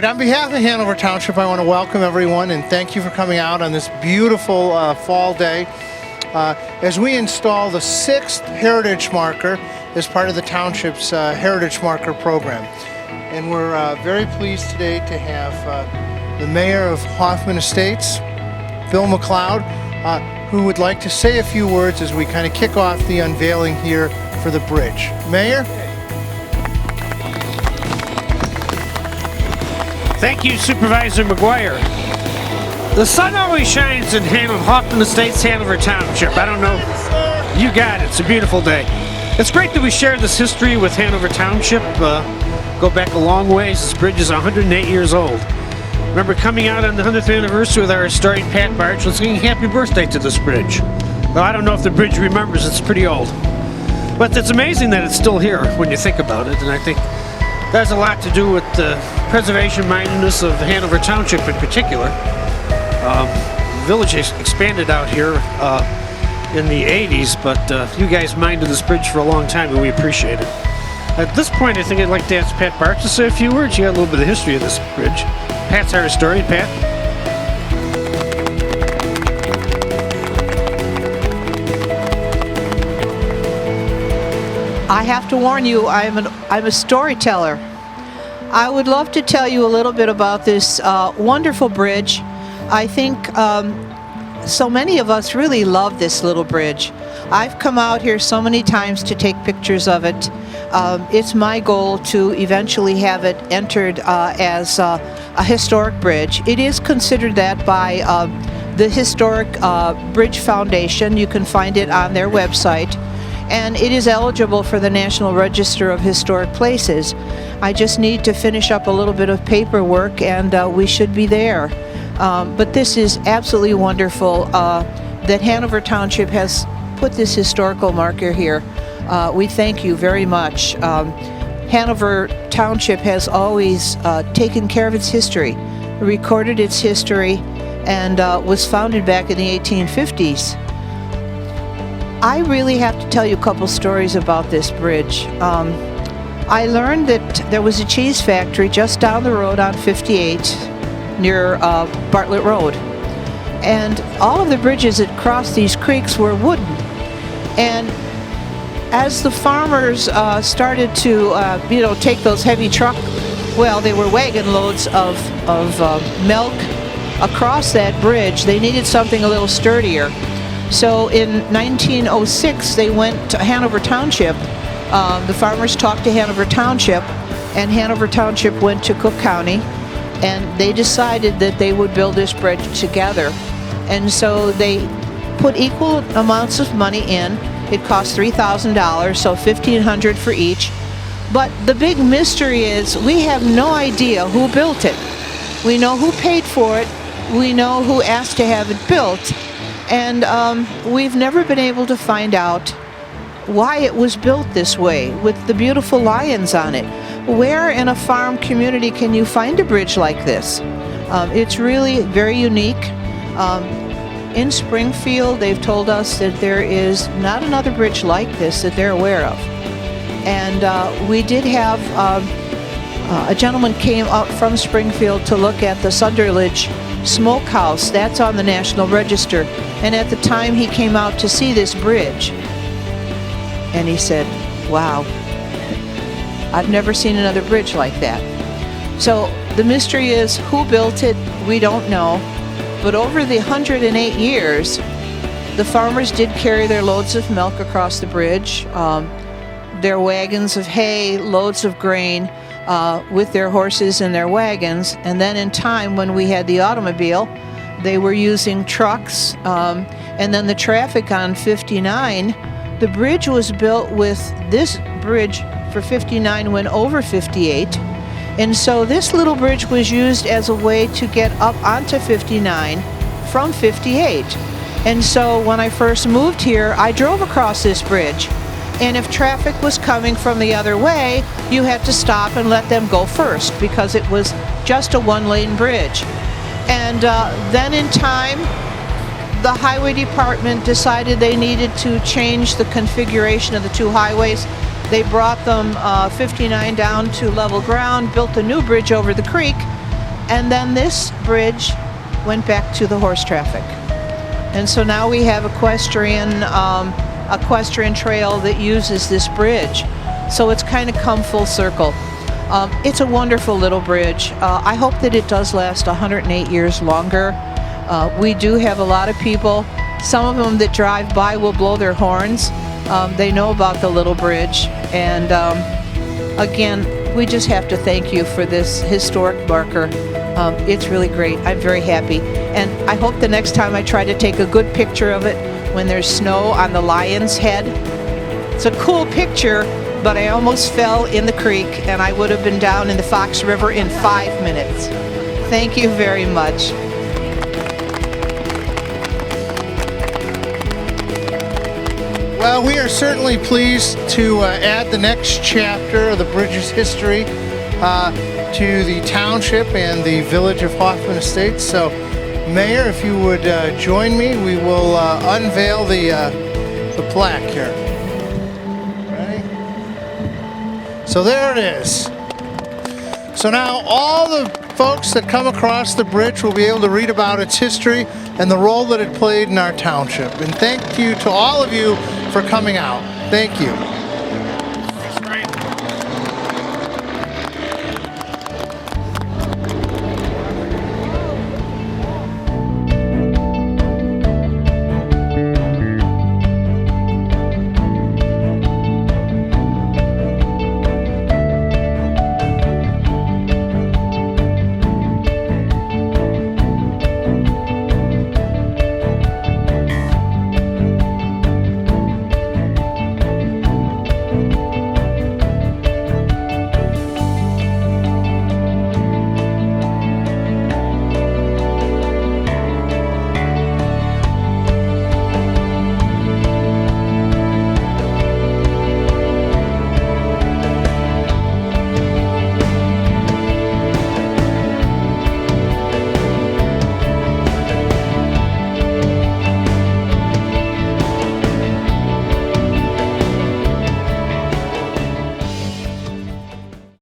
On behalf of Hanover Township, I want to welcome everyone and thank you for coming out on this beautiful fall day as we install the 6th Heritage Marker as part of the Township's Heritage Marker program. And we're very pleased today to have the Mayor of Hoffman Estates, Bill McLeod, who would like to say a few words as we kind of kick off the unveiling here for the bridge. Mayor? Thank you, Supervisor McGuire. The sun always shines in Hoffman Estates, Hanover Township. I don't know. You got it. It's a beautiful day. It's great that we share this history with Hanover Township. Go back a long ways. This bridge is 108 years old. Remember coming out on the 100th anniversary with our historian Pat Barch and singing happy birthday to this bridge. Well, I don't know if the bridge remembers. It's pretty old. But it's amazing that it's still here when you think about it. And I think that has a lot to do with the preservation-mindedness of Hanover Township in particular. The village expanded out here in the 80s, but you guys minded this bridge for a long time, and we appreciate it. At this point, I think I'd like to ask Pat Barch to say a few words. You got a little bit of history of this bridge. Pat's our historian. Pat? I have to warn you, I'm a storyteller. I would love to tell you a little bit about this wonderful bridge. I think so many of us really love this little bridge. I've come out here so many times to take pictures of it. It's my goal to eventually have it entered as a historic bridge. It is considered that by the Historic Bridge Foundation. You can find it on their website. And it is eligible for the National Register of Historic Places. I just need to finish up a little bit of paperwork and we should be there. But this is absolutely wonderful that Hanover Township has put this historical marker here. We thank you very much. Hanover Township has always taken care of its history, recorded its history, and was founded back in the 1850s. I really have to tell you a couple stories about this bridge. I learned that there was a cheese factory just down the road on 58 near Bartlett Road. And all of the bridges that crossed these creeks were wooden. And as the farmers started to take those heavy they were wagon loads of milk across that bridge, they needed something a little sturdier. So in 1906, they went to Hanover Township. The farmers talked to Hanover Township, and Hanover Township went to Cook County, and they decided that they would build this bridge together. And so they put equal amounts of money in. It cost $3,000, so $1,500 for each. But the big mystery is we have no idea who built it. We know who paid for it. We know who asked to have it built. And we've never been able to find out why it was built this way with the beautiful lions on it. Where in a farm community can you find a bridge like this? It's really very unique. In Springfield, they've told us that there is not another bridge like this that they're aware of. And we did have a gentleman came up from Springfield to look at the Sunderledge Smokehouse. That's on the National Register. And at the time he came out to see this bridge, and he said, wow, I've never seen another bridge like that. So the mystery is who built it, we don't know. But over the 108 years, the farmers did carry their loads of milk across the bridge, their wagons of hay, loads of grain, with their horses and their wagons. And then in time, when we had the automobile, they were using trucks, and then the traffic on 59. The bridge was built with this bridge for 59 went over 58. And so this little bridge was used as a way to get up onto 59 from 58. And so when I first moved here, I drove across this bridge. And if traffic was coming from the other way, you had to stop and let them go first because it was just a one-lane bridge. And then in time, the highway department decided they needed to change the configuration of the two highways. They brought them 59 down to level ground, built a new bridge over the creek, And then this bridge went back to the horse traffic. And so now we have equestrian trail that uses this bridge. So it's kind of come full circle. It's a wonderful little bridge. I hope that it does last 108 years longer. We do have a lot of people. Some of them that drive by will blow their horns. They know about the little bridge. And again, we just have to thank you for this historic marker. It's really great. I'm very happy. And I hope the next time I try to take a good picture of it when there's snow on the lion's head. It's a cool picture, but I almost fell in the creek and I would have been down in the Fox River in 5 minutes. Thank you very much. Well, we are certainly pleased to add the next chapter of the bridge's history to the township and the village of Hoffman Estates. So, Mayor, if you would join me, we will unveil the plaque here. Ready? So there it is. So now all the folks that come across the bridge will be able to read about its history and the role that it played in our township. And thank you to all of you for coming out. Thank you.